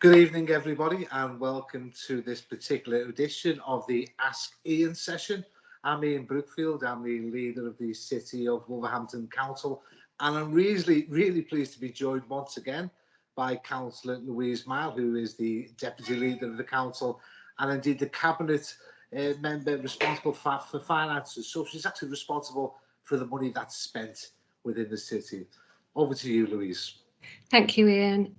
Good evening, everybody, and welcome to this particular edition of the Ask Ian session. I'm Ian Brookfield. I'm the leader of the City of Wolverhampton Council, and I'm really pleased to be joined once again by Councillor Louise, who is the Deputy Leader of the Council, and indeed the Cabinet member responsible for finances. So she's actually responsible for the money that's spent within the city. Over to you, Louise. Thank you, Ian.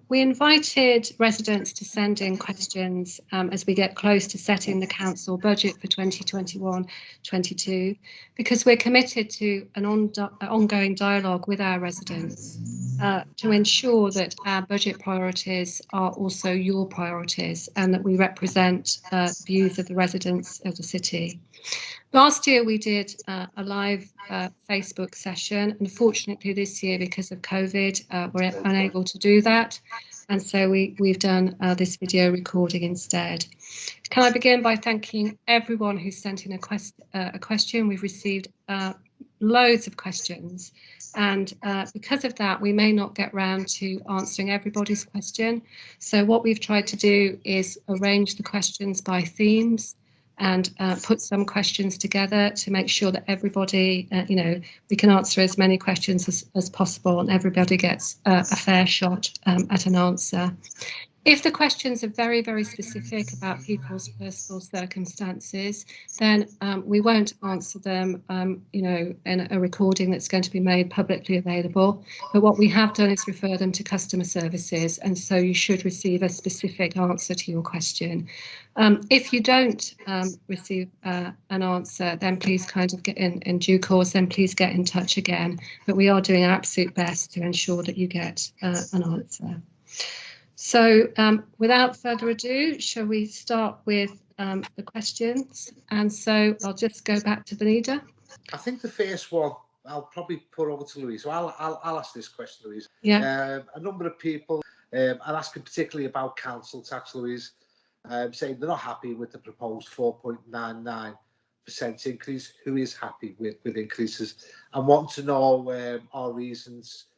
We invited residents to send in questions as we get close to setting the council budget for 2021-22, because we're committed to an ongoing dialogue with our residents to ensure that our budget priorities are also your priorities and that we represent views of the residents of the city. Last year we did a live Facebook session. Unfortunately this year, because of COVID, we're unable to do that, and so we've done this video recording instead. Can I begin by thanking everyone who sent in a question? We've received loads of questions, and because of that we may not get round to answering everybody's question. So what we've tried to do is arrange the questions by themes and put some questions together to make sure that everybody, we can answer as many questions as possible and everybody gets a fair shot at an answer. If the questions are very specific about people's personal circumstances, then we won't answer them, in a recording that's going to be made publicly available. But what we have done is refer them to customer services, and so you should receive a specific answer to your question. If you don't receive an answer, then please kind of get in due course, then please get in touch again. But we are doing our absolute best to ensure that you get an answer. So without further ado, shall we start with the questions? And so I'll just go back to the leader. I think the first one I'll probably put over to Louise. So I'll ask this question, Louise. Yeah. A number of people are asking particularly about council tax, Louise, saying they're not happy with the proposed 4.99% increase. Who is happy with increases, and want to know our reasons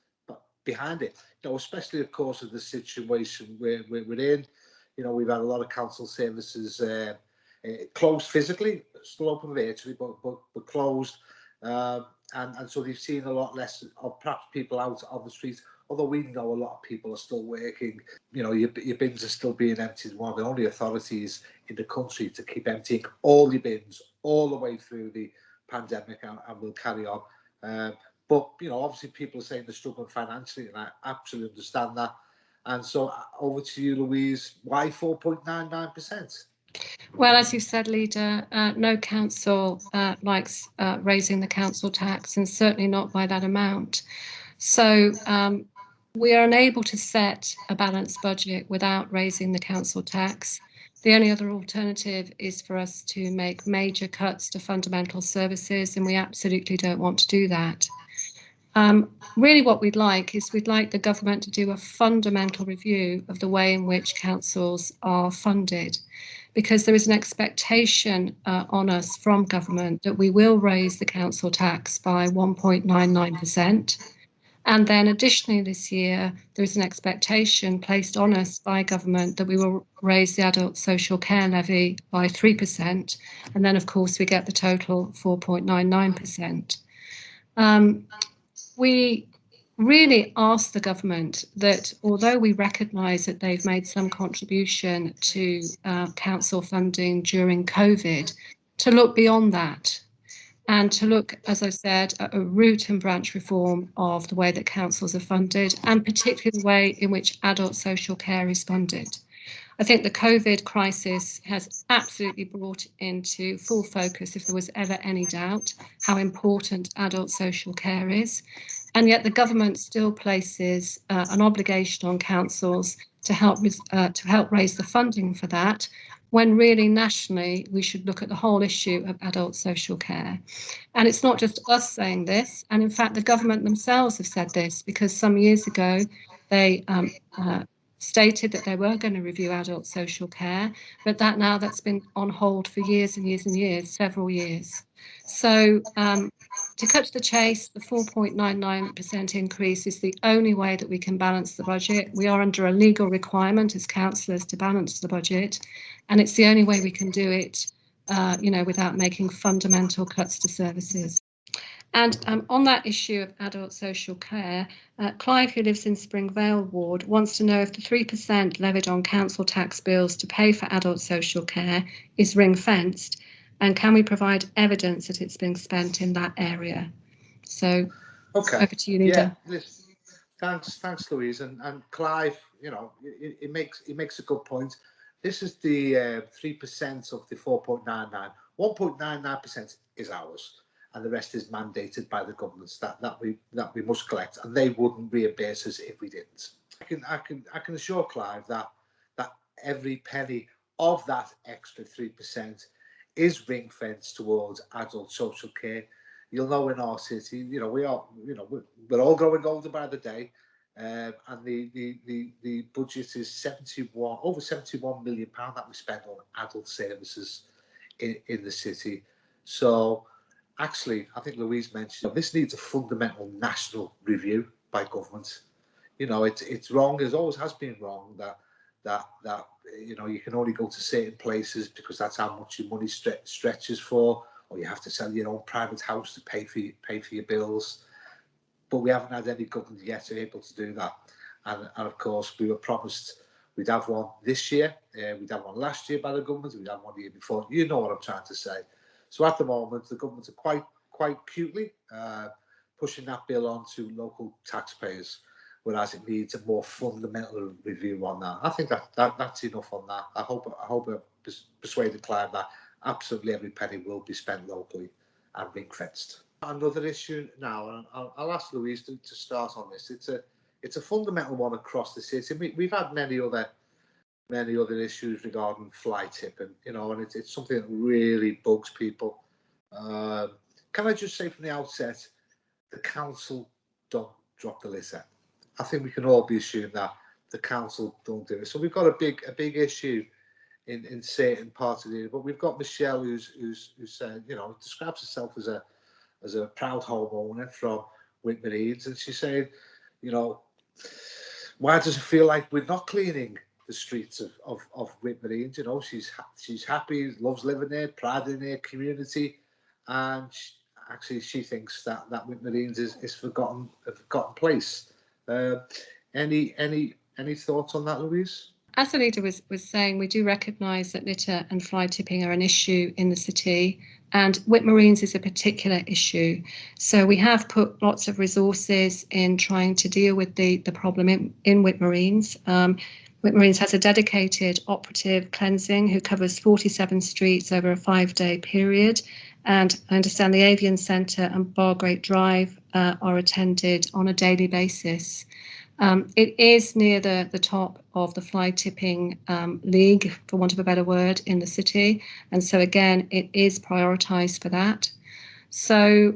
behind it, especially of course of the situation we're in. We've had a lot of council services closed physically, still open virtually, but closed, and so they've seen a lot less of perhaps people out on the streets, although we know a lot of people are still working. Your bins are still being emptied. One of the only authorities in the country to keep emptying all your bins all the way through the pandemic, and will carry on. But, obviously people are saying they're struggling financially, and I absolutely understand that. And so over to you, Louise, why 4.99%? Well, as you said, Leader, no council likes raising the council tax, and certainly not by that amount. So we are unable to set a balanced budget without raising the council tax. The only other alternative is for us to make major cuts to fundamental services, and we absolutely don't want to do that. Really what we'd like the government to do a fundamental review of the way in which councils are funded, because there is an expectation on us from government that we will raise the council tax by 1.99%. And then additionally this year, there is an expectation placed on us by government that we will raise the adult social care levy by 3%. And then of course we get the total 4.99%. We really ask the government that, although we recognise that they've made some contribution to council funding during COVID, to look beyond that and to look, as I said, at a root and branch reform of the way that councils are funded, and particularly the way in which adult social care is funded. I think the COVID crisis has absolutely brought into full focus, if there was ever any doubt, how important adult social care is. And yet the government still places an obligation on councils to help raise the funding for that, when really nationally we should look at the whole issue of adult social care. And it's not just us saying this, and in fact the government themselves have said this, because some years ago they stated that they were going to review adult social care, but that's been on hold for years and years and years, several years. So to cut to the chase, the 4.99% increase is the only way that we can balance the budget. We are under a legal requirement as councillors to balance the budget, and it's the only way we can do it, without making fundamental cuts to services. And on that issue of adult social care, Clive, who lives in Springvale Ward, wants to know if the 3% levied on council tax bills to pay for adult social care is ring-fenced, and can we provide evidence that it's being spent in that area? So, okay, over to you, Leader. Yeah, thanks, Louise, and Clive. It makes a good point. This is the 3% of the 4.99. 1.99% is ours, and the rest is mandated by the governments that we must collect, and they wouldn't reimburse us if we didn't. I can assure Clive that every penny of that extra 3% is ring fenced towards adult social care. You'll know in our city, we're all growing older by the day, and the budget is over £71 million that we spend on adult services in the city. So actually, I think Louise mentioned this needs a fundamental national review by government. It's wrong, as always has been wrong, that you can only go to certain places because that's how much your money stretches for, or you have to sell your own private house to pay for your bills. But we haven't had any government yet able to do that. And of course, we were promised we'd have one this year. We'd have one last year by the government. We'd have one the year before. You know what I'm trying to say. So at the moment, the government are quite cutely pushing that bill on to local taxpayers, whereas it needs a more fundamental review on that. I think that's enough on that. I hope I've persuaded Clive that absolutely every penny will be spent locally and ring fenced. Another issue now, and I'll ask Louise to start on this. It's a fundamental one across the city. We've had many other issues regarding fly tipping, and it's something that really bugs people. Can I just say from the outset, the council don't drop the litter. I think we can all be assured that the council don't do it. So we've got a big issue in certain parts of the area, but we've got Michelle who's said, describes herself as a proud homeowner from Whitmeredes, and she's saying, why does it feel like we're not cleaning the streets of Whitmeredes? She's happy, loves living there, proud in her community, and she thinks that Whitmeredes is a forgotten place. Any thoughts on that, Louise? As the leader was saying, we do recognise that litter and fly tipping are an issue in the city, and Whitmeredes is a particular issue. So we have put lots of resources in trying to deal with the problem in Whitmeredes. Whitmeredes has a dedicated operative cleansing who covers 47 streets over a 5-day period. And I understand the Avian Centre and Bargate Drive are attended on a daily basis. It is near the top of the fly tipping league, for want of a better word, in the city. And so again, it is prioritised for that. So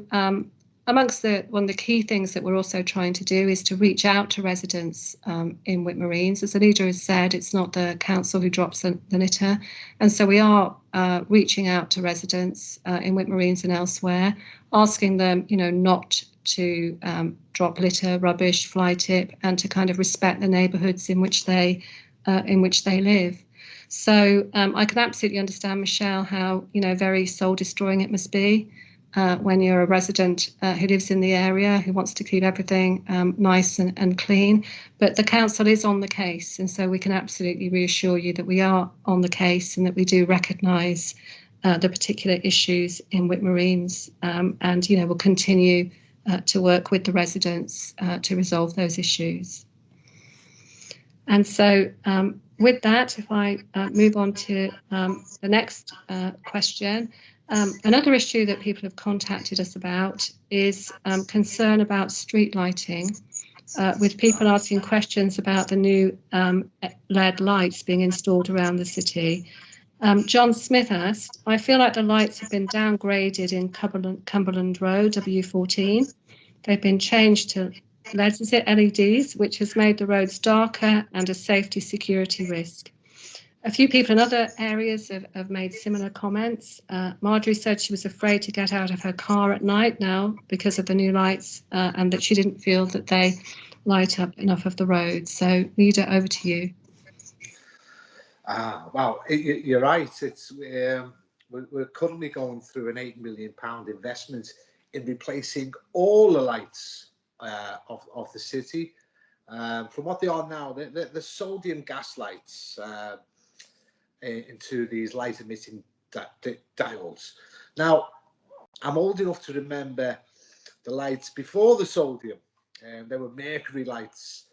amongst one of the key things that we're also trying to do is to reach out to residents in Whitmeredes. As the leader has said, it's not the council who drops the litter. And so we are reaching out to residents in Whitmeredes and elsewhere, asking them, not to drop litter, rubbish, fly tip, and to kind of respect the neighbourhoods in which they live. So I can absolutely understand, Michelle, how very soul destroying it must be when you're a resident who lives in the area, who wants to keep everything nice and clean. But the council is on the case, and so we can absolutely reassure you that we are on the case and that we do recognise the particular issues in Whitmeredes, and we'll continue to work with the residents to resolve those issues. And so with that, if I move on to the next question, another issue that people have contacted us about is concern about street lighting, with people asking questions about the new LED lights being installed around the city. John Smith asked, I feel like the lights have been downgraded in Cumberland Road, W14. They've been changed to LEDs, which has made the roads darker and a safety security risk. A few people in other areas have made similar comments. Marjorie said she was afraid to get out of her car at night now because of the new lights, and that she didn't feel that they light up enough of the road. So, Nida, over to you. Well, you're right. We're currently going through an £8 million investment in replacing all the lights of the city. From what they are now, the sodium gas lights into these light emitting diodes. Now, I'm old enough to remember the lights before the sodium. There were mercury lights,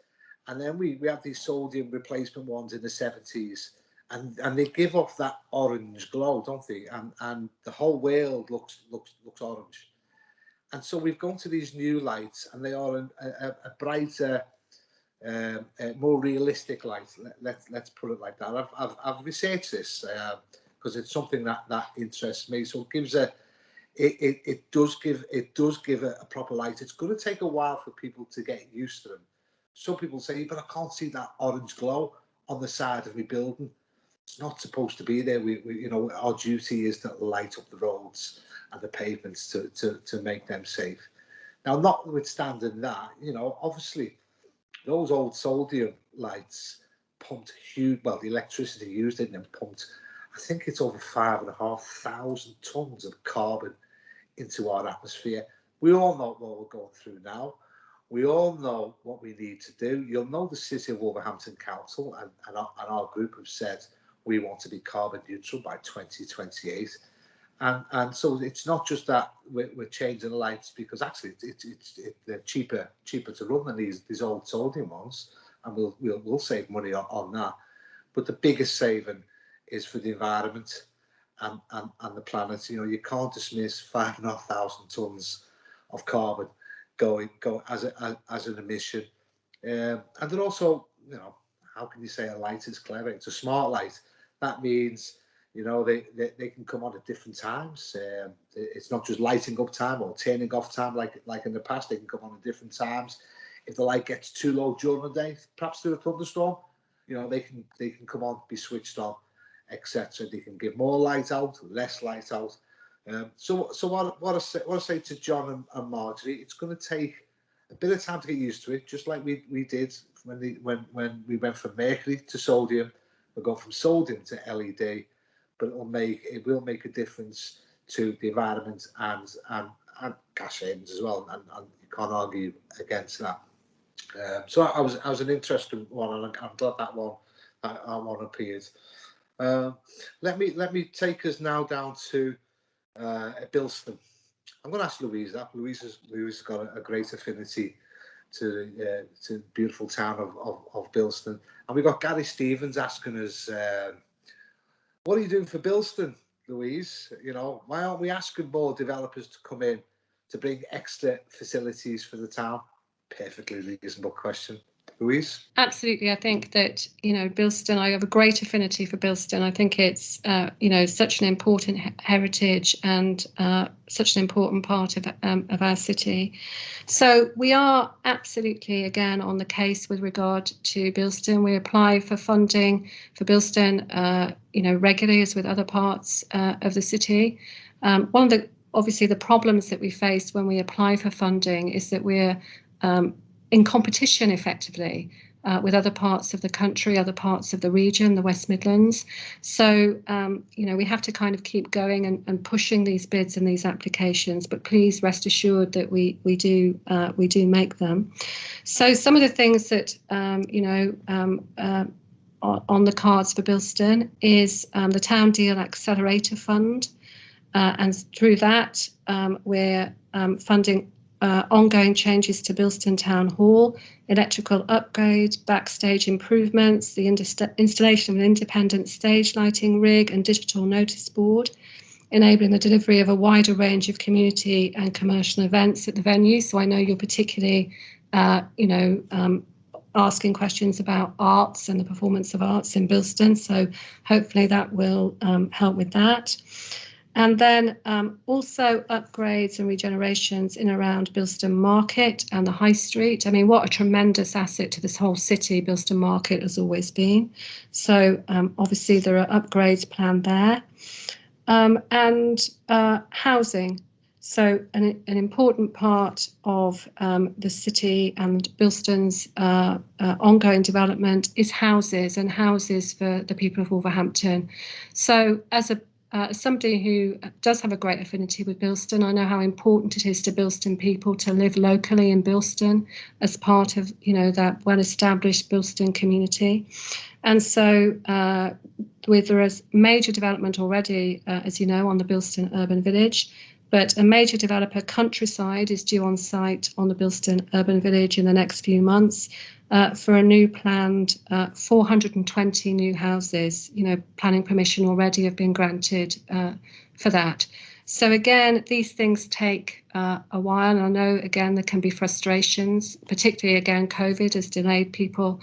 and then we had these sodium replacement ones in the 70s, and they give off that orange glow, don't they? And the whole world looks orange. And so we've gone to these new lights, and they are a brighter, more realistic light. Let's put it like that. I've researched this because it's something that interests me. So it gives it does give a proper light. It's going to take a while for people to get used to them. Some people say, but I can't see that orange glow on the side of my building. It's not supposed to be there. We our duty is to light up the roads and the pavements to make them safe. Now, notwithstanding that, obviously those old sodium lights pumped huge, well, the electricity used in them pumped, I think it's over 5,500 tons of carbon into our atmosphere. We all know what we're going through now. We all know what we need to do. You'll know the City of Wolverhampton Council and our group have said we want to be carbon neutral by 2028. And so it's not just that we're changing the lights, because actually they're cheaper to run than these old sodium ones, and we'll save money on that. But the biggest saving is for the environment and the planet. You can't dismiss 5,500 tons of carbon going as an emission. And then also, how can you say a light is clever? It's a smart light. That means they can come on at different times. It's not just lighting up time or turning off time like in the past. They can come on at different times. If the light gets too low during the day, perhaps through a thunderstorm, they can come on, be switched on, etc. They can give more light out, less light out. So what I say to John and Marjorie, it's going to take a bit of time to get used to it, just like we did when we went from mercury to sodium. We'll go from sodium to LED, but it will make a difference to the environment and gas savings as well, and you can't argue against that. So I was an interesting one, and I'm glad that one appeared. Let me take us now down to Bilston. I'm going to ask Louise that. Louise has got a great affinity to the beautiful town of Bilston, and we've got Gary Stevens asking us, what are you doing for Bilston, Louise? Why aren't we asking more developers to come in to bring extra facilities for the town? Perfectly reasonable question. Louise? Absolutely. I think that, Bilston, I have a great affinity for Bilston. I think it's, such an important heritage and such an important part of our city. So we are absolutely, again, on the case with regard to Bilston. We apply for funding for Bilston, regularly, as with other parts of the city. One of obviously, the problems that we face when we apply for funding is that we're in competition effectively with other parts of the country, other parts of the region, the West Midlands. So, we have to kind of keep going and pushing these bids and these applications, but please rest assured that we do make them. So some of the things that, on the cards for Bilston is the Town Deal Accelerator Fund. And through that, we're funding ongoing changes to Bilston Town Hall, electrical upgrade, backstage improvements, the installation of an independent stage lighting rig and digital notice board, enabling the delivery of a wider range of community and commercial events at the venue. So I know you're particularly, asking questions about arts and the performance of arts in Bilston. So hopefully that will help with that. And then also upgrades and regenerations in around Bilston Market and the High Street. I mean, what a tremendous asset to this whole city Bilston Market has always been. So obviously there are upgrades planned there. And housing. So an important part of the city and Bilston's ongoing development is houses, and houses for the people of Wolverhampton. So as somebody who does have a great affinity with Bilston, I know how important it is to Bilston people to live locally in Bilston as part of, you know, that well-established Bilston community. And so there is major development already, as you know, on the Bilston Urban Village, but a major developer, Countryside, is due on site on the Bilston Urban Village in the next few months for a new planned 420 new houses. You know, planning permission already have been granted for that. So again, these things take a while. And I know, again, there can be frustrations, particularly, again, COVID has delayed people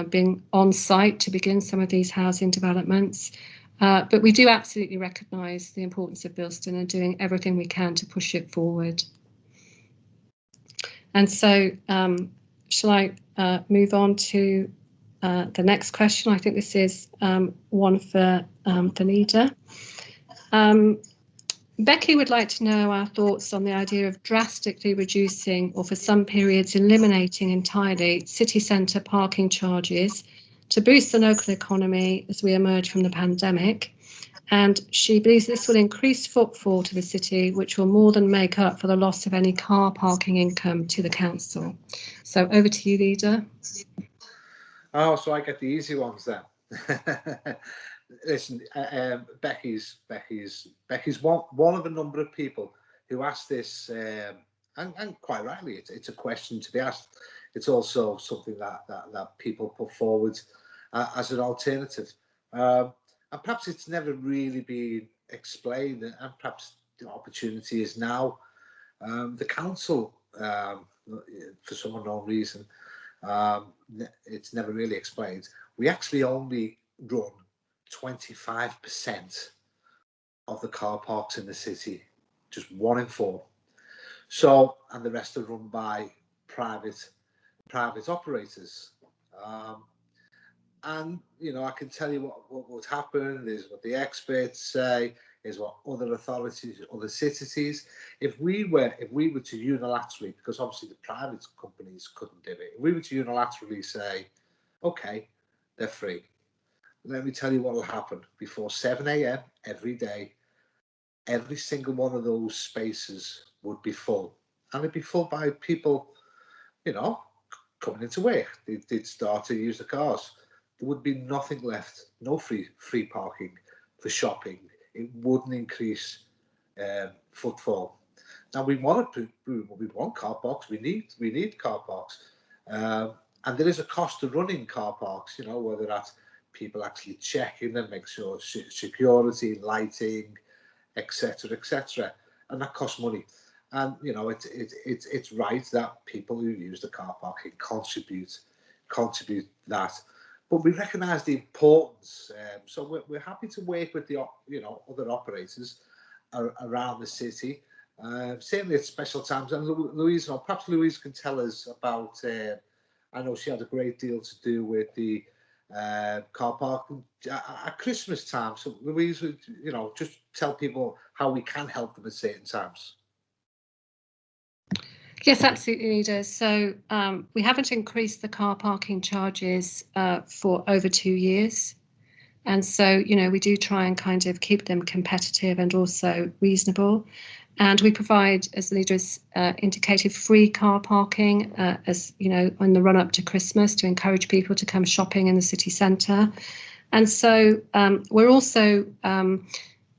being on site to begin some of these housing developments. But we do absolutely recognise the importance of Bilston and doing everything we can to push it forward. And so shall I move on to the next question? I think this is one for the leader. Becky would like to know our thoughts on the idea of drastically reducing, or for some periods eliminating entirely, city centre parking charges to boost the local economy as we emerge from the pandemic. And she believes this will increase footfall to the city, which will more than make up for the loss of any car parking income to the council. So over to you, leader. Oh, so I get the easy ones then. Listen, Becky's one of a number of people who asked this, and quite rightly, it's a question to be asked. It's also something that people put forward as an alternative, and perhaps it's never really been explained, and perhaps the opportunity is now. The council, for some unknown reason, it's never really explained. We actually only run 25% of the car parks in the city, just 1 in 4. So, and the rest are run by private operators. And you know, I can tell you what would happen is what the experts say, is what other authorities, other cities. If we were to unilaterally, because obviously the private companies couldn't do it, if we were to unilaterally say, okay, they're free. Let me tell you what will happen. Before 7 a.m. every day, every single one of those spaces would be full. And it'd be full by people, you know, coming into work. They'd start to use the cars. There would be nothing left, no free parking for shopping. It wouldn't increase footfall. Now we want car parks. We need car parks, and there is a cost to running car parks. You know, whether that's people actually checking them, make sure security, lighting, etc., and that costs money. And you know, it's right that people who use the car parking contribute that. But we recognise the importance, so we're happy to work with the other operators around the city. Certainly at special times. And Louise, perhaps Louise can tell us about. I know she had a great deal to do with the car park at Christmas time. So Louise, you know, just tell people how we can help them at certain times. Yes, absolutely, leader. So we haven't increased the car parking charges for over 2 years. And so, you know, we do try and kind of keep them competitive and also reasonable. And we provide, as the leader has indicated, free car parking, as you know, in the run up to Christmas to encourage people to come shopping in the city centre. And so we're also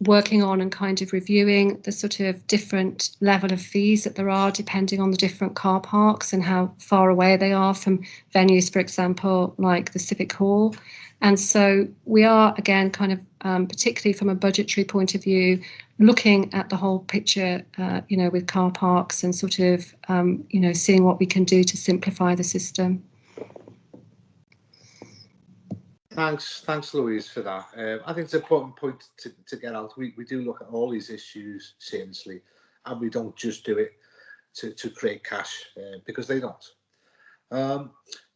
working on and kind of reviewing the sort of different level of fees that there are depending on the different car parks and how far away they are from venues, for example, like the Civic Hall. And so we are, again, kind of particularly from a budgetary point of view, looking at the whole picture, you know, with car parks and sort of, you know, seeing what we can do to simplify the system. Thanks, Louise, for that. I think it's an important point to get out. We do look at all these issues seriously, and we don't just do it to create cash because they don't. Um,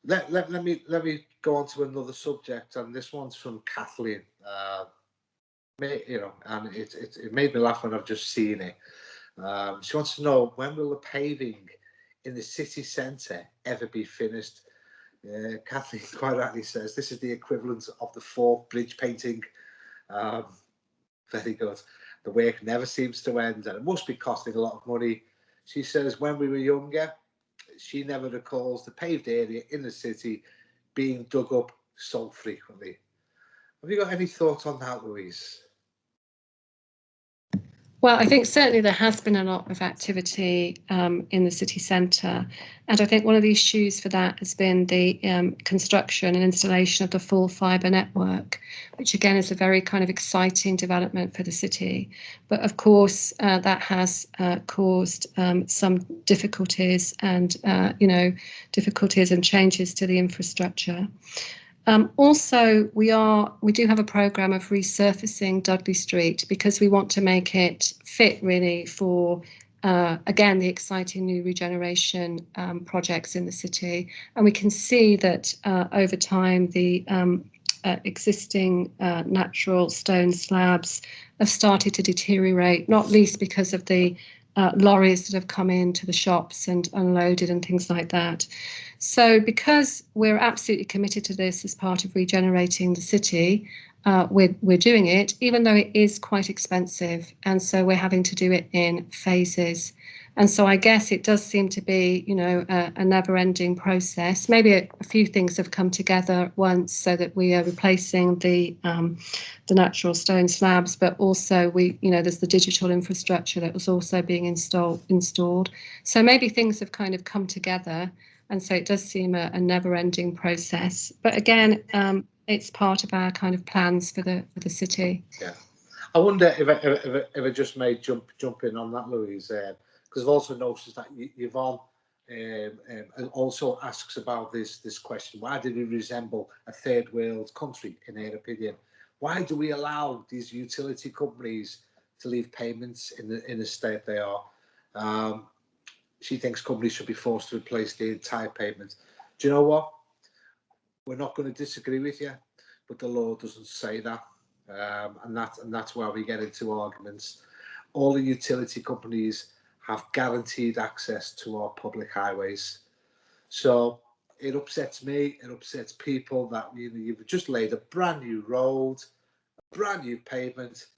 let me go on to another subject, and this one's from Kathleen. And it made me laugh when I've just seen it. She wants to know, when will the paving in the city centre ever be finished? Kathleen quite rightly says this is the equivalent of the fourth bridge painting. Um, very good. The work never seems to end, and it must be costing a lot of money. She says when we were younger, she never recalls the paved area in the city being dug up so frequently. Have you got any thoughts on that, Louise? Well, I think certainly there has been a lot of activity in the city centre, and I think one of the issues for that has been the construction and installation of the full fibre network, which again is a very kind of exciting development for the city. But of course, that has caused some difficulties and difficulties and changes to the infrastructure. Also, we do have a programme of resurfacing Dudley Street because we want to make it fit really for, again, the exciting new regeneration projects in the city. And we can see that over time, the existing natural stone slabs have started to deteriorate, not least because of the lorries that have come into the shops and unloaded and things like that. So because we're absolutely committed to this as part of regenerating the city, we're doing it, even though it is quite expensive. And so we're having to do it in phases. And so I guess it does seem to be, a never-ending process. Maybe a few things have come together at once so that we are replacing the natural stone slabs, but also there's the digital infrastructure that was also being installed. So maybe things have kind of come together. And so it does seem a never-ending process. But again, it's part of our kind of plans for the city. Yeah, I wonder if I just may jump in on that, Louise, because I've also noticed that Yvonne also asks about this question: why do we resemble a third world country? In her opinion, why do we allow these utility companies to leave payments in the state they are? She thinks companies should be forced to replace the entire payment. Do you know what? We're not going to disagree with you, but the law doesn't say that, and that's where we get into arguments. All the utility companies have guaranteed access to our public highways, so it upsets me. It upsets people that you've just laid a brand new road, a brand new pavement.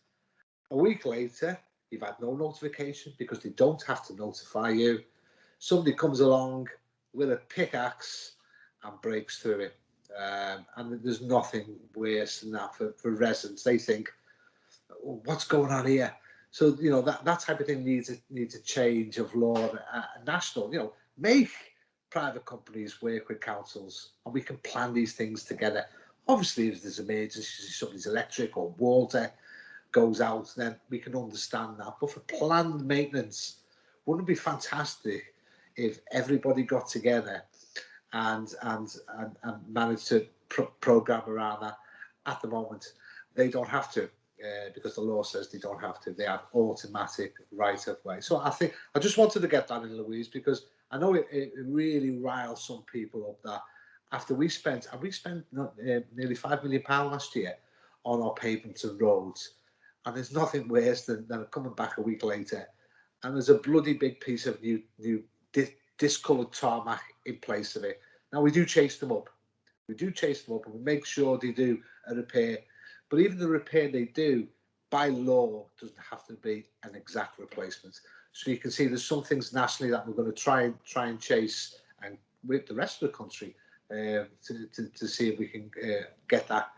A week later, you've had no notification because they don't have to notify you. Somebody comes along with a pickaxe and breaks through it. And there's nothing worse than that for residents. They think, what's going on here? So, that type of thing needs a change of law at national, make private companies work with councils and we can plan these things together. Obviously, if there's emergencies, somebody's electric or water goes out, then we can understand that. But for planned maintenance, wouldn't it be fantastic if everybody got together and managed to program around that? At the moment, they don't have to, because the law says they don't have to. They have automatic right of way. So I think I just wanted to get that in, Louise, because I know it really riles some people up that after we spent nearly £5 million last year on our pavements and roads, and there's nothing worse than coming back a week later and there's a bloody big piece of new discoloured tarmac in place of it. Now we do chase them up. And we make sure they do a repair. But even the repair they do, by law, doesn't have to be an exact replacement. So you can see there's some things nationally that we're going to try and chase and with the rest of the country to see if we can get that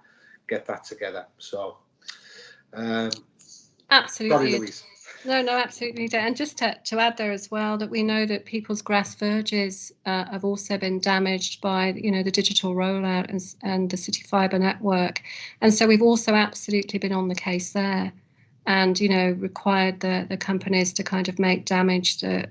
together. So absolutely. Sorry, Louise. No, absolutely. And just to add there as well, that we know that people's grass verges have also been damaged by, the digital rollout and the city fibre network. And so we've also absolutely been on the case there. and required the companies to kind of make damage that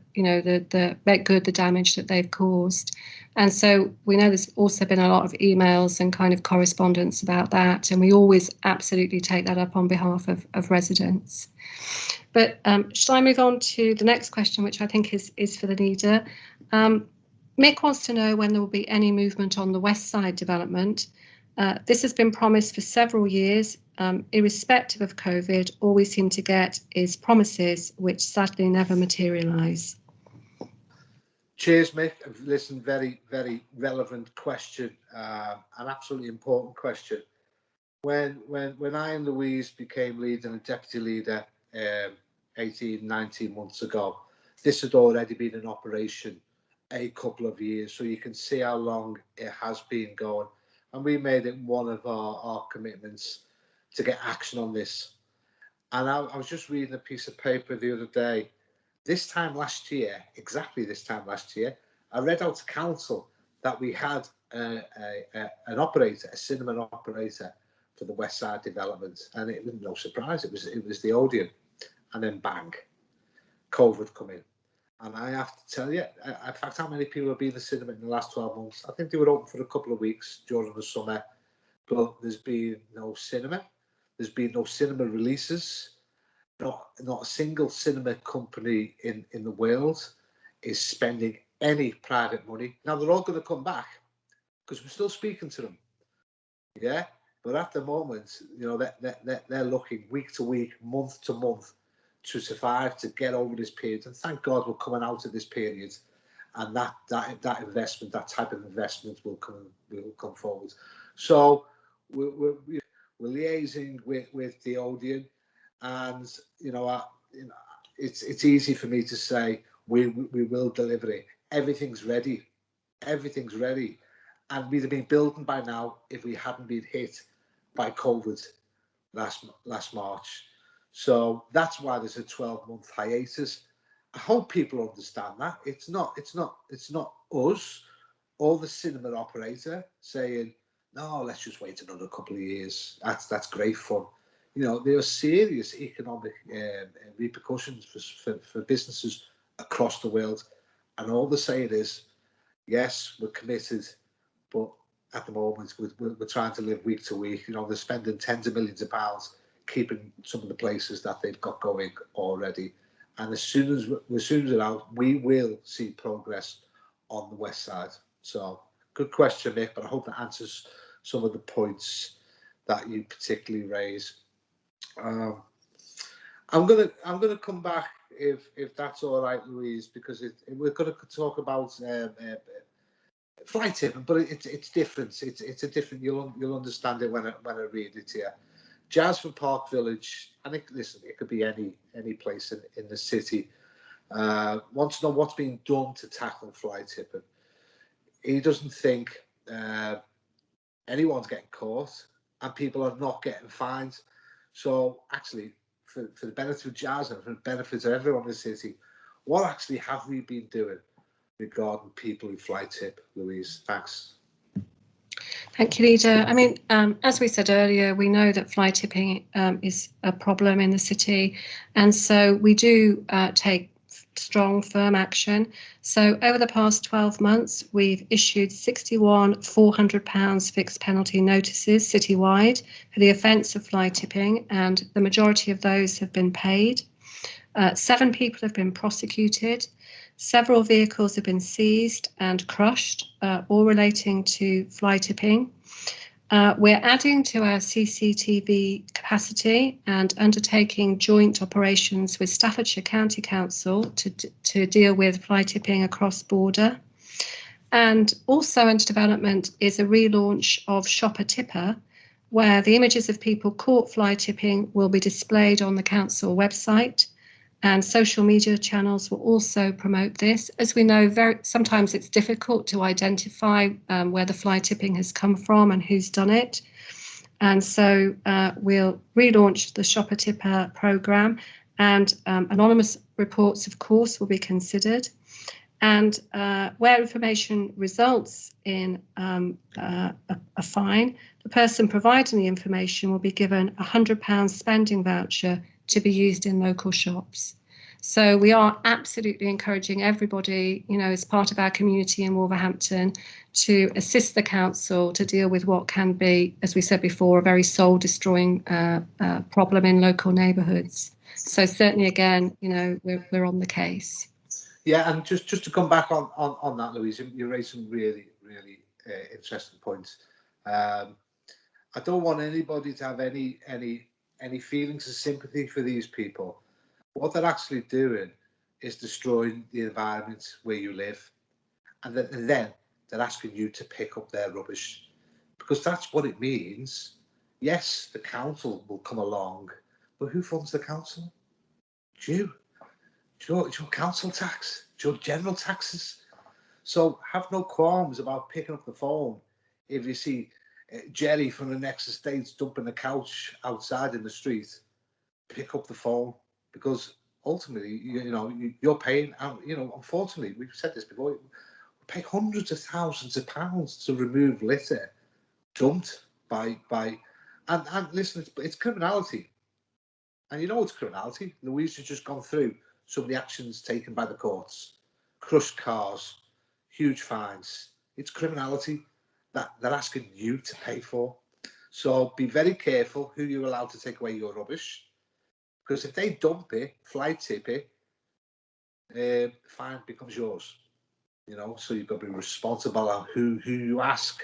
make good the damage that they've caused. And so we know there's also been a lot of emails and kind of correspondence about that, and we always absolutely take that up on behalf of residents. But shall I move on to the next question, which I think is for the leader? Mick wants to know when there will be any movement on the West Side development. This has been promised for several years. Irrespective of COVID, all we seem to get is promises which sadly never materialise. Cheers, Mick. Listen, very, very relevant question, an absolutely important question. When I and Louise became leader and deputy leader 18, 19 months ago, this had already been in operation a couple of years, so you can see how long it has been going. And we made it one of our commitments to get action on this. And I was just reading a piece of paper the other day. This time last year, exactly this time last year, I read out to council that we had an operator, a cinema operator for the West Side development, and it was no surprise. It was the Odeon, and then bang, COVID come in. And I have to tell you, in fact, how many people have been in the cinema in the last 12 months? I think they were open for a couple of weeks during the summer, but there's been no cinema. There's been no cinema releases. Not a single cinema company in the world is spending any private money. Now, they're all going to come back because we're still speaking to them. Yeah, but at the moment, they're looking week to week, month to month to survive, to get over this period. And thank God we're coming out of this period, and that investment, that type of investment will come forward. So we're liaising with the Odeon, and it's easy for me to say we will deliver it. Everything's ready, and we'd have been building by now if we hadn't been hit by COVID last March. So that's why there's a 12-month hiatus. I hope people understand that. It's not us or the cinema operator saying, no, let's just wait another couple of years. That's great fun. There are serious economic repercussions for businesses across the world. And all they're saying is, yes, we're committed, but at the moment we're trying to live week to week. They're spending tens of millions of pounds keeping some of the places that they've got going already. And as soon as they're out, we will see progress on the West Side. So good question, Mick, but I hope that answers some of the points that you particularly raise. I'm gonna come back if that's all right, Louise, because we're going to talk about fly tipping, but it's different. It's a different. You'll understand it when I read it here. Jazz from Park Village, and listen, it could be any place in the city. Wants to know what's being done to tackle fly tipping. He doesn't think anyone's getting caught, and people are not getting fined. So actually, for the benefit of Jazz and for the benefit of everyone in the city, what actually have we been doing regarding people who fly tip, Louise? Thanks. Thank you, Leader. I mean, as we said earlier, we know that fly tipping is a problem in the city, and so we do take strong, firm action. So over the past 12 months, we've issued 61 £400 fixed penalty notices citywide for the offence of fly tipping, and the majority of those have been paid. 7 people have been prosecuted. Several vehicles have been seized and crushed, all relating to fly tipping. We're adding to our CCTV capacity and undertaking joint operations with Staffordshire County Council to deal with fly tipping across border. And also under development is a relaunch of Shopper Tipper, where the images of people caught fly tipping will be displayed on the council website. And social media channels will also promote this. As we know, sometimes it's difficult to identify where the fly tipping has come from and who's done it. And so we'll relaunch the Shopper Tipper programme, and anonymous reports, of course, will be considered. And where information results in a fine, the person providing the information will be given a £100 spending voucher to be used in local shops. So we are absolutely encouraging everybody, you know, as part of our community in Wolverhampton, to assist the council to deal with what can be, as we said before, a very soul-destroying problem in local neighbourhoods. So certainly, again, you know, we're on the case. Yeah, and just to come back on that, Louise, you raised some really interesting points. I don't want anybody to have any feelings of sympathy for these people. What they're actually doing is destroying the environment where you live, and then they're asking you to pick up their rubbish, because that's what it means. Yes, the council will come along, but who funds the council? You. It's your council tax. It's your general taxes. So have no qualms about picking up the phone if you see Jerry from the next estate dumping a couch outside in the street. Pick up the phone, because ultimately, you're paying. Unfortunately, we've said this before. We pay hundreds of thousands of pounds to remove litter dumped by and listen, it's criminality. And you know it's criminality. Louise has just gone through some of the actions taken by the courts. Crushed cars, huge fines. It's criminality that they're asking you to pay for. So be very careful who you're allowed to take away your rubbish. Because if they dump it, fly tip it, fine becomes yours. So you've got to be responsible on who you ask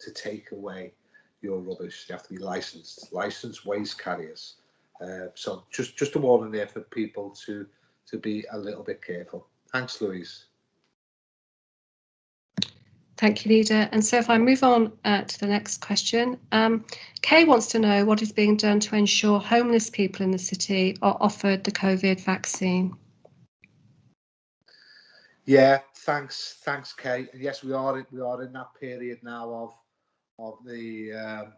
to take away your rubbish. You have to be licensed waste carriers. So just a warning there for people to be a little bit careful. Thanks, Louise. Thank you, Leader. And so if I move on to the next question, Kay wants to know what is being done to ensure homeless people in the city are offered the COVID vaccine. Yeah, thanks, Kay. And yes, we are in that period now of the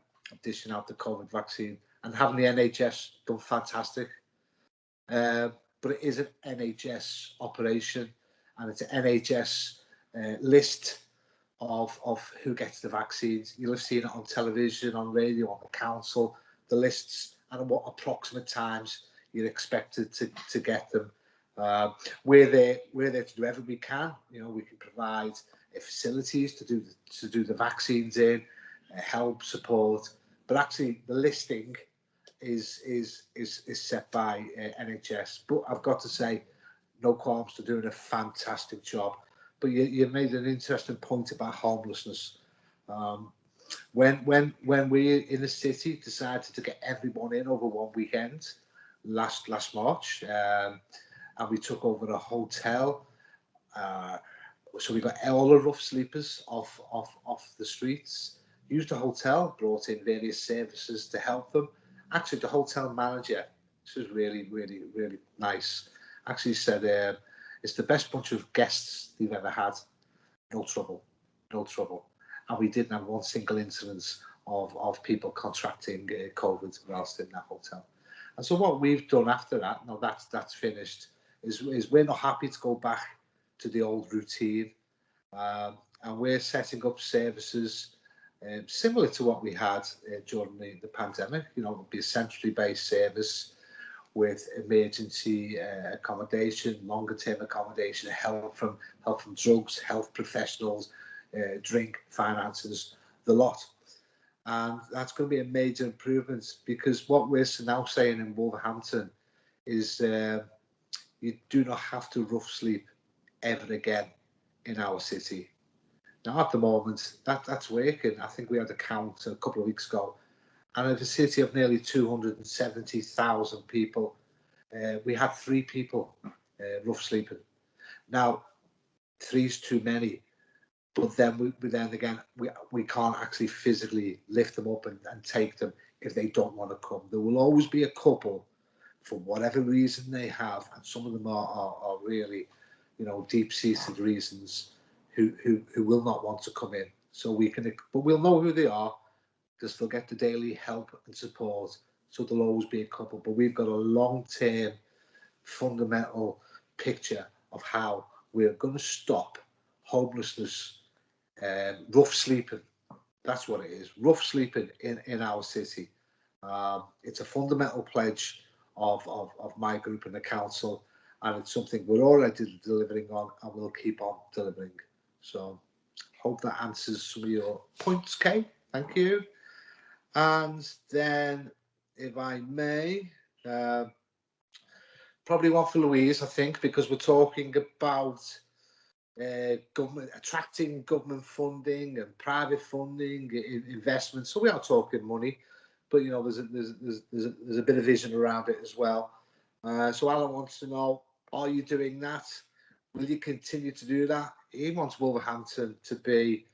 dishing out the COVID vaccine, and having the NHS done fantastic. But it is an NHS operation, and it's an NHS list of who gets the vaccines. You'll have seen it on television, on radio, on the council, the lists, and what approximate times you're expected to get them. We're there to do everything we can. We can provide facilities to do the vaccines in, help, support, but actually the listing is set by NHS. But I've got to say, no qualms to doing a fantastic job. But you made an interesting point about homelessness. When we in the city decided to get everyone in over one weekend last March, and we took over a hotel, so we got all the rough sleepers off the streets. Used the hotel, brought in various services to help them. Actually, the hotel manager, this was really nice, actually said it's the best bunch of guests they've ever had. No trouble. And we didn't have one single incidence of people contracting COVID whilst in that hotel. And so what we've done after that, now that's finished, is we're not happy to go back to the old routine. And we're setting up services similar to what we had during the pandemic. It would be a centrally based service with emergency accommodation, longer term accommodation, help from drugs, health professionals, drink, finances, the lot. And that's going to be a major improvement, because what we're now saying in Wolverhampton is you do not have to rough sleep ever again in our city. Now, at the moment, that's working. I think we had a count a couple of weeks ago, and in a city of nearly 270,000 people, we had 3 people rough sleeping. Now, 3's too many, but then we can't actually physically lift them up and take them if they don't want to come. There will always be a couple, for whatever reason they have, and some of them are really, deep-seated reasons, who will not want to come in. So but we'll know who they are. They'll still get the daily help and support. So there'll always be a couple. But we've got a long-term, fundamental picture of how we're going to stop homelessness, rough sleeping. That's what it is, rough sleeping in our city. It's a fundamental pledge of my group in the council, and it's something we're already delivering on and we'll keep on delivering. So hope that answers some of your points, Kay. Thank you. And then, if I may, probably one for Louise, I think, because we're talking about government, attracting government funding and private funding, investment. So we are talking money, but you know, there's a bit of vision around it as well. So Alan wants to know: are you doing that? Will you continue to do that? He wants Wolverhampton to be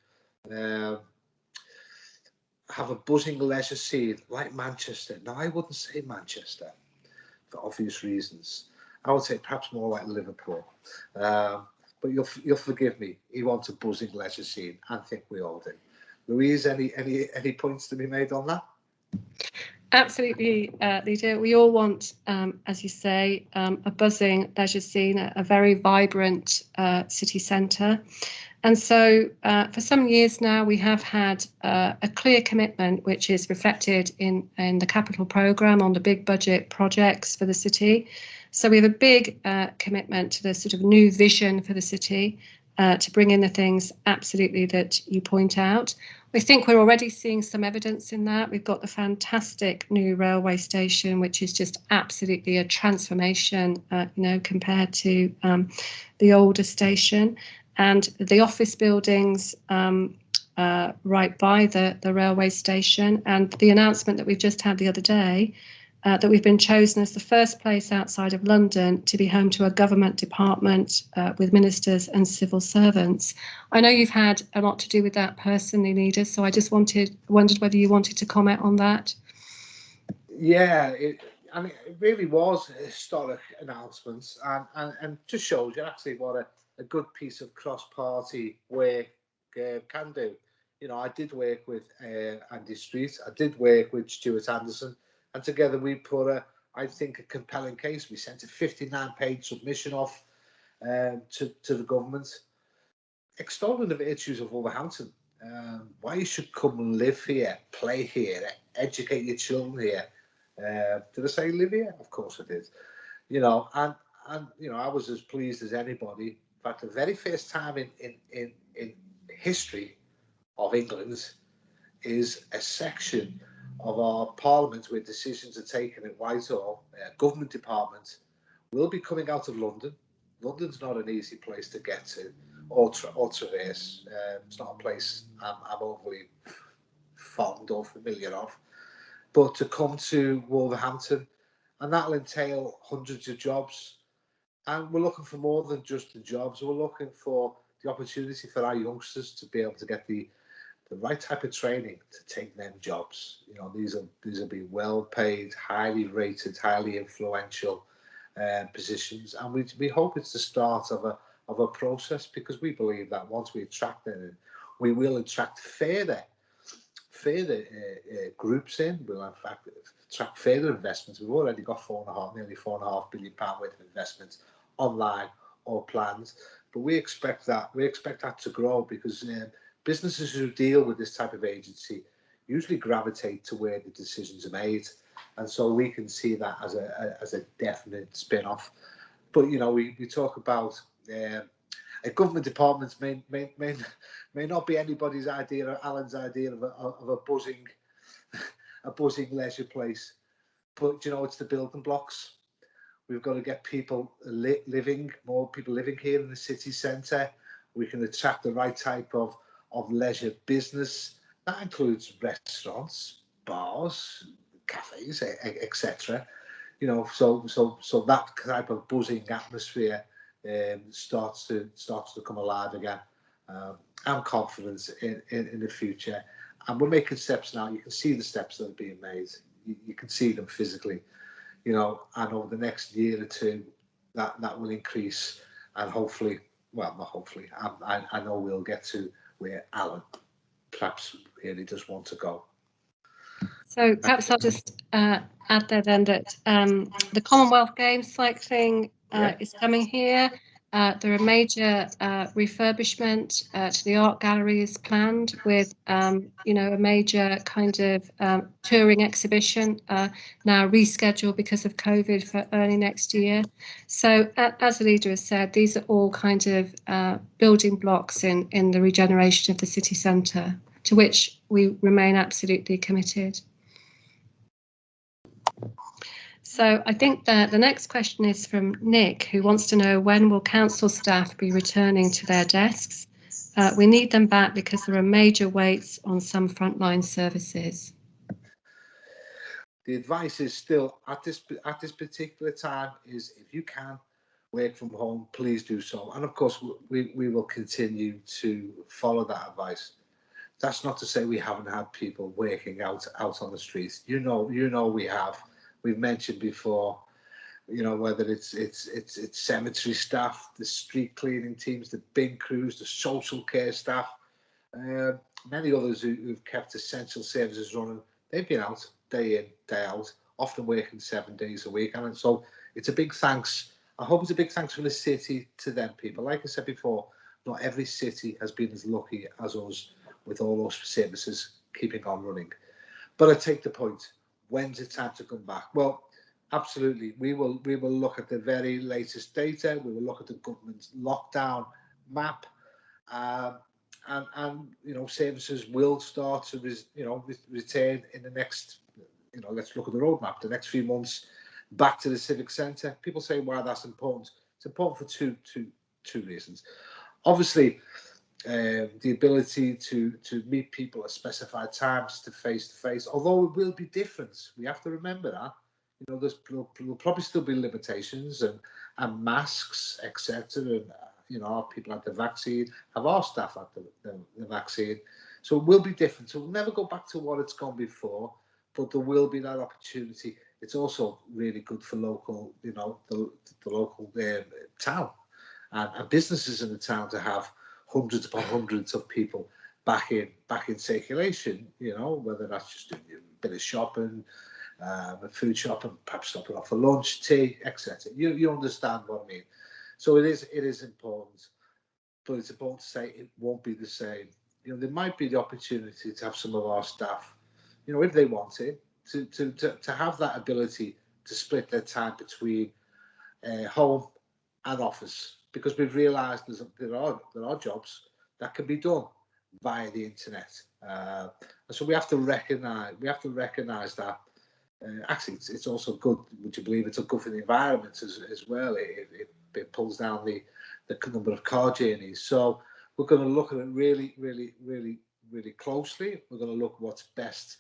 have a buzzing leisure scene like Manchester. Now, I wouldn't say Manchester for obvious reasons. I would say perhaps more like Liverpool. But you'll forgive me. He wants a buzzing leisure scene. I think we all do. Louise, any points to be made on that? Absolutely, Leader. We all want, as you say, a buzzing leisure scene, a very vibrant city centre. And so for some years now, we have had a clear commitment, which is reflected in the capital programme on the big budget projects for the city. So we have a big commitment to the sort of new vision for the city, to bring in the things absolutely that you point out. We think we're already seeing some evidence in that. We've got the fantastic new railway station, which is just absolutely a transformation, compared to the older station, and the office buildings right by the railway station, and the announcement that we've just had the other day that we've been chosen as the first place outside of London to be home to a government department with ministers and civil servants. I know you've had a lot to do with that personally, Leader, so I just wondered whether you wanted to comment on that. Yeah, it really was a historic announcement, and just shows you actually what a good piece of cross-party work can do. You know, I did work with Andy Street, I did work with Stuart Anderson, and together we put I think, a compelling case. We sent a 59-page submission off to the government, extolling the virtues of Wolverhampton, why you should come and live here, play here, educate your children here. Did I say live here? Of course I did. You know, and you know, I was as pleased as anybody. In fact, the very first time in history of England is a section of our Parliament where decisions are taken at Whitehall, government department, will be coming out of London. London's not an easy place to get to or traverse. It's not a place I'm overly fond or familiar of. But to come to Wolverhampton, and that'll entail hundreds of jobs. And we're looking for more than just the jobs. We're looking for the opportunity for our youngsters to be able to get the right type of training to take them jobs. You know, these will be well paid, highly rated, highly influential positions, and we hope it's the start of a process, because we believe that once we attract them, we will attract further groups in. We'll in fact attract further investments. We've already got nearly £4.5 billion worth of investments online or planned, but we expect that to grow, because businesses who deal with this type of agency usually gravitate to where the decisions are made, and so we can see that as a definite spin-off. But you know, we talk about a government department may not be anybody's idea or Alan's idea of a buzzing leisure place, but you know, it's the building blocks. We've got to get people more people living here in the city centre. We can attract the right type of leisure business. That includes restaurants, bars, cafes, etc. You know, so that type of buzzing atmosphere starts to come alive again. I'm confident in the future, and we're making steps now. You can see the steps that are being made. You can see them physically. You know, and over the next year or two, that will increase, and hopefully, well, not hopefully, I know we'll get to where Alan perhaps really does want to go. So perhaps I'll just add there then that the Commonwealth Games cycling is coming here. There are major refurbishment to the art galleries planned with, you know, a major kind of touring exhibition now rescheduled because of COVID for early next year. So as the leader has said, these are all kind of building blocks in the regeneration of the city centre, to which we remain absolutely committed. So I think that the next question is from Nick, who wants to know, when will council staff be returning to their desks? We need them back because there are major waits on some frontline services. The advice is still at this particular time is, if you can work from home, please do so. And of course, we will continue to follow that advice. That's not to say we haven't had people working out on the streets. You know we have. We've mentioned before, you know, whether it's cemetery staff, the street cleaning teams, the bin crews, the social care staff, many others who've kept essential services running. They've been out day in, day out, often working 7 days a week. And so it's a big thanks. I hope it's a big thanks from the city to them people. Like I said before, not every city has been as lucky as us with all those services keeping on running. But I take the point. When's it time to come back? Well, absolutely. We will look at the very latest data. We will look at the government's lockdown map, and you know, services will start to return in the next. You know, let's look at the roadmap. The next few months, back to the civic centre. People say why that's important. It's important for two reasons. Obviously, the ability to meet people at specified times to face, although it will be different. We have to remember that. You know, there'll probably still be limitations and masks, etc. And you know, our people had the vaccine, have our staff had the vaccine, so it will be different. So we'll never go back to what it's gone before, but there will be that opportunity. It's also really good for local, you know, the local town and businesses in the town to have hundreds upon hundreds of people back in circulation, you know, whether that's just doing a bit of shopping, a food shopping, perhaps stopping off for lunch, tea, etc. You understand what I mean. So it is important, but it's important to say it won't be the same. You know, there might be the opportunity to have some of our staff, you know, if they want it, to have that ability to split their time between home and office, because we've realised there are jobs that can be done via the internet, and so we have to recognise that. Actually, it's also good. Would you believe it's good for the environment as well? It pulls down the number of car journeys. So we're going to look at it really closely. We're going to look at what's best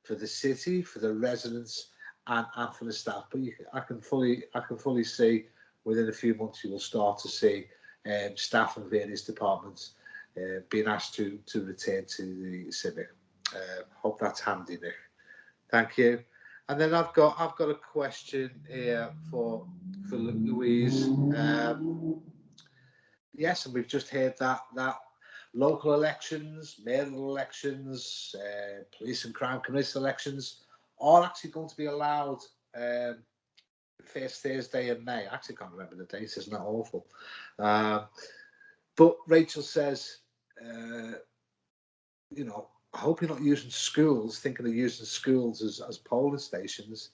for the city, for the residents, and for the staff. But I can fully see within a few months you will start to see staff in various departments being asked to return to the civic. Hope that's handy, Nick. Thank you. And then I've got a question here for Louise. Yes, and we've just heard that local elections, mayoral elections, police and crime commission elections are actually going to be allowed first Thursday in May. I actually can't remember the date, isn't that awful? But Rachel says, you know, I hope you're not using schools, thinking of using schools as polling stations.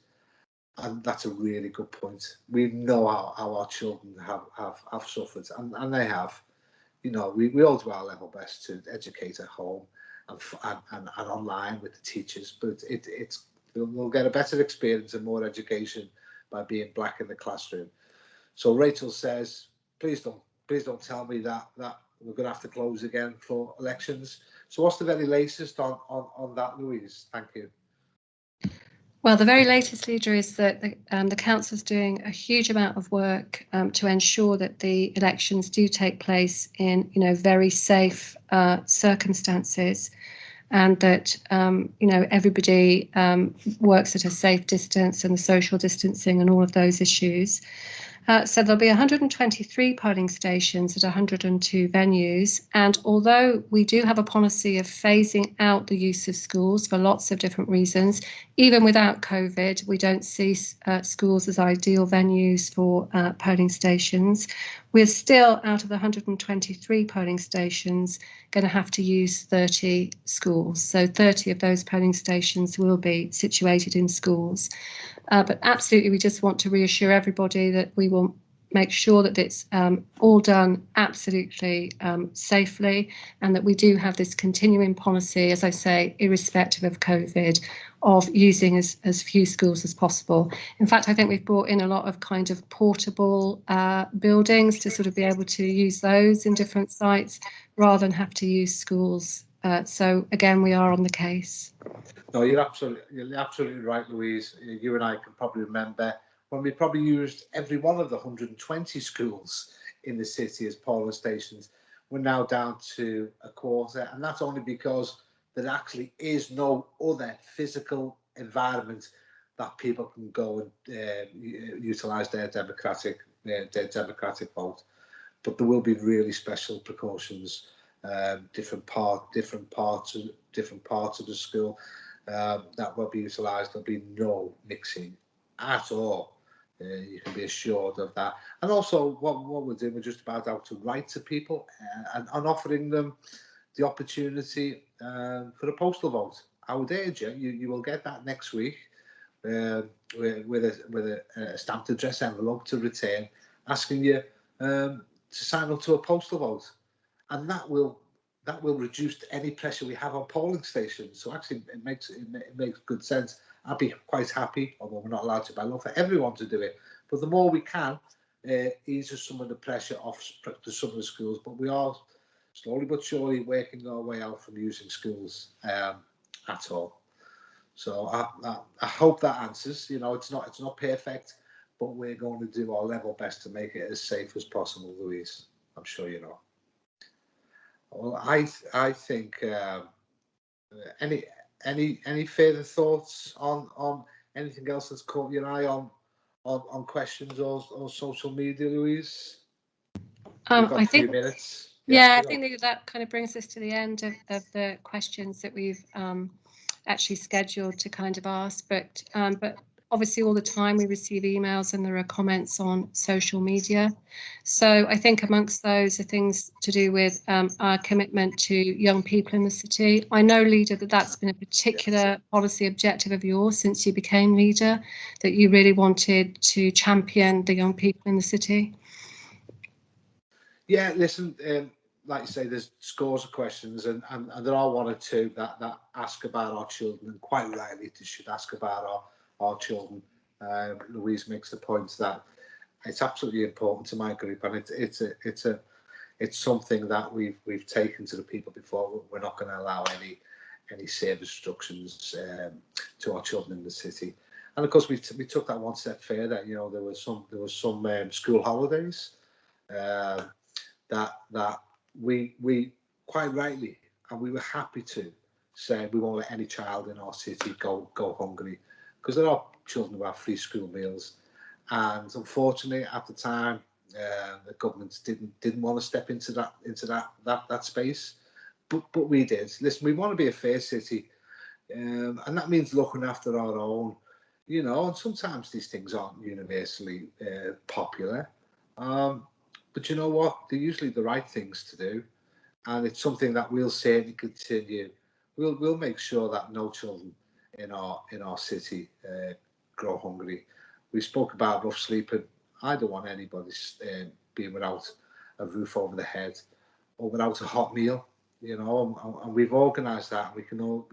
And that's a really good point. We know how our children have suffered, and they have. You know, we all do our level best to educate at home and online with the teachers, but we'll get a better experience and more education by being black in the classroom. So Rachel says, please don't tell me that we're going to have to close again for elections. So what's the very latest on that, Louise? Thank you. Well, the very latest, leader, is that the council is doing a huge amount of work to ensure that the elections do take place in, you know, very safe circumstances, and that you know, everybody works at a safe distance and the social distancing and all of those issues. So there'll be 123 polling stations at 102 venues. And although we do have a policy of phasing out the use of schools for lots of different reasons, even without COVID, we don't see schools as ideal venues for polling stations. We're still, out of the 123 polling stations, going to have to use 30 schools. So 30 of those polling stations will be situated in schools. But absolutely, we just want to reassure everybody that we will make sure that it's all done absolutely safely, and that we do have this continuing policy, as I say, irrespective of COVID, of using as few schools as possible. In fact, I think we've brought in a lot of kind of portable buildings to sort of be able to use those in different sites rather than have to use schools. So again, we are on the case. No, you're absolutely right, Louise. You and I can probably remember when we probably used every one of the 120 schools in the city as polling stations. We're now down to a quarter, and that's only because there actually is no other physical environment that people can go and utilise their democratic vote. But there will be really special precautions, different parts of the school that will be utilised. There'll be no mixing at all. You can be assured of that. And also, what we're doing, we're just about out to write to people and offering them the opportunity for a postal vote. I would urge you, you will get that next week with a stamped address envelope to return, asking you to sign up to a postal vote, and that will reduce any pressure we have on polling stations. So actually, it makes good sense. I'd be quite happy, although we're not allowed to by law, for everyone to do it. But the more we can, eases some of the pressure off to some of the schools. But we are slowly but surely working our way out from using schools at all. So I hope that answers. You know, it's not perfect, but we're going to do our level best to make it as safe as possible, Louise. I'm sure you know. Well, I think any further thoughts on anything else that's caught your eye on questions or social media, Louise? We've got I think, 2 minutes. yeah, I think that kind of brings us to the end of the questions that we've actually scheduled to kind of ask. But obviously all the time we receive emails and there are comments on social media. So I think amongst those are things to do with our commitment to young people in the city. I know, Leader, that's been a particular policy objective of yours since you became leader, that you really wanted to champion the young people in the city. Yeah, listen, like you say, there's scores of questions, and there are one or two that ask about our children, and quite rightly they should ask about our children. Louise makes the point that it's absolutely important to my group, and it's something that we've taken to the people before. We're not going to allow any service restrictions to our children in the city. And of course, we took that one step further. You know, there was some school holidays. That we quite rightly, and we were happy to say we won't let any child in our city go hungry, because there are children who have free school meals, and unfortunately at the time the government didn't want to step into that space, but we did. Listen, we want to be a fair city, and that means looking after our own, you know, and sometimes these things aren't universally popular. But you know what? They're usually the right things to do, and it's something that we'll certainly continue. We'll make sure that no children in our city grow hungry. We spoke about rough sleeping. I don't want anybody being without a roof over the head or without a hot meal. You know, and we've organised that. We can all,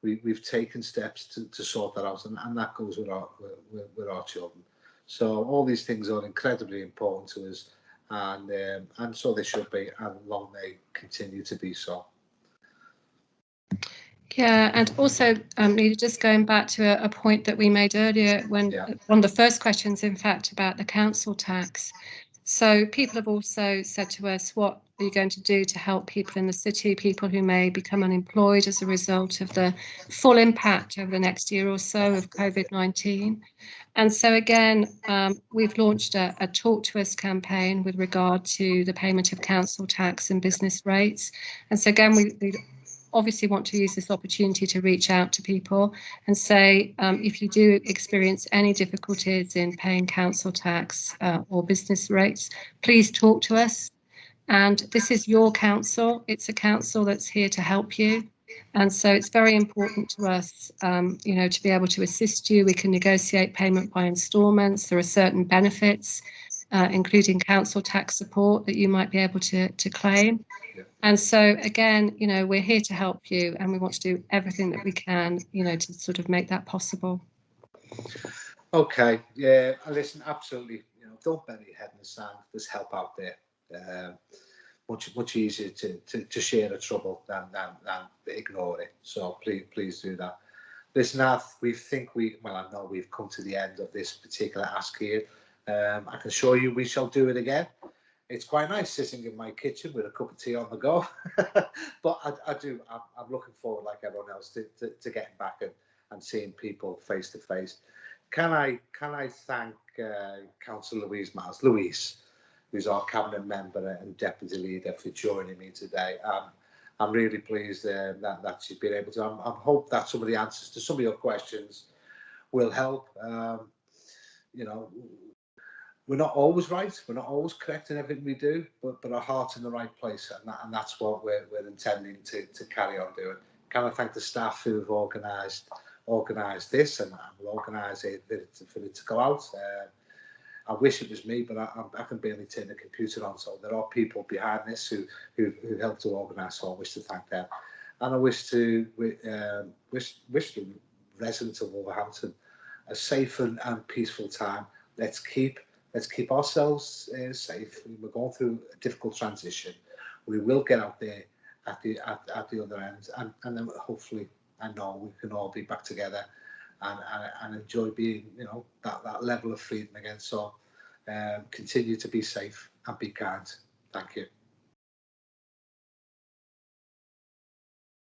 we've taken steps to sort that out, and that goes with our children. So all these things are incredibly important to us, and so they should be, and long may continue to be so. Yeah, and also, Nita, just going back to a point that we made earlier when one of the first questions, in fact, about the council tax. So people have also said to us, what are you going to do to help people in the city, people who may become unemployed as a result of the full impact over the next year or so of COVID-19? And so again, we've launched a Talk to Us campaign with regard to the payment of council tax and business rates. And so again, we obviously want to use this opportunity to reach out to people and say, if you do experience any difficulties in paying council tax or business rates, please talk to us. And this is your council. It's a council that's here to help you. And so it's very important to us, you know, to be able to assist you. We can negotiate payment by instalments. There are certain benefits, including council tax support that you might be able to claim. And so, again, you know, we're here to help you, and we want to do everything that we can, you know, to sort of make that possible. Okay, yeah, listen, absolutely. You know, don't bury your head in the sand. There's help out there. Much easier to share the trouble than ignore it. So please do that. Listen, I know we've come to the end of this particular ask here. I can assure you we shall do it again. It's quite nice sitting in my kitchen with a cup of tea on the go. But I'm looking forward, like everyone else, to getting back and seeing people face to face. Can I thank Councillor Louise Miles, who's our cabinet member and deputy leader, for joining me today. I'm really pleased that she's been able to. I hope that some of the answers to some of your questions will help. You know, we're not always right, we're not always correct in everything we do, but our heart's in the right place, and that's what we're intending to carry on doing. Can I thank the staff who have organised this and will organise it for it to go out. I wish it was me, but I can barely turn the computer on. So there are people behind this who helped to organise. So I wish to thank them, and I wish to wish the residents of Wolverhampton a safe and peaceful time. Let's keep ourselves safe. We're going through a difficult transition. We will get out there at the other end, and then hopefully, I know we can all be back together and enjoy being, you know, that level of freedom again. So continue to be safe and be kind. Thank you.